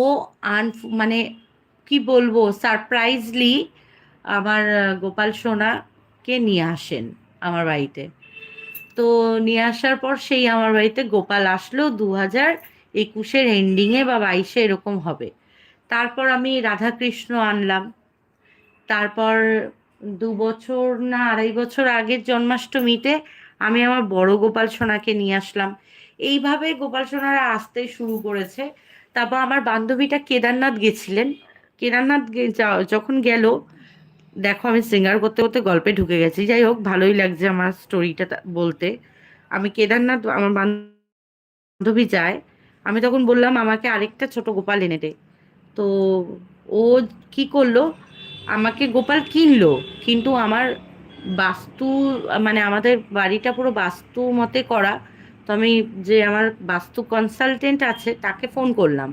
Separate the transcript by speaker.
Speaker 1: ও মানে কি বলবো, সারপ্রাইজলি আমার গোপাল সোনাকে নিয়ে আসেন আমার বাড়িতে। তো নিয়ে আসার পর সেই আমার বাড়িতে গোপাল আসলো 2021-এর এন্ডিংয়ে বা 22-এ এরকম হবে। তারপর আমি রাধাকৃষ্ণ আনলাম। তারপর 2 বছর না 2.5 বছর আগের জন্মাষ্টমীতে আমি আমার বড় গোপাল সোনাকে নিয়ে আসলাম। এইভাবে গোপাল সোনারা আসতে শুরু করেছে। তারপর আমার বান্ধবীটা কেদারনাথ গেছিলেন। কেদারনাথ যখন গেল, দেখো আমি সিঙ্গার করতে করতে গল্পে ঢুকে গেছি, যাই হোক ভালোই লাগছে আমার স্টোরিটা বলতে। আমি কেদারনাথ, আমার বান্ধবী যায়, আমি তখন বললাম আমাকে আরেকটা ছোট গোপাল এনে দে। তো ও কি করলো, আমাকে গোপাল কিনলো, কিন্তু আমার বাস্তু, মানে আমাদের বাড়িটা পুরো বাস্তু মতে করা। তো আমি যে আমার বাস্তু কনসালটেন্ট আছে তাকে ফোন করলাম।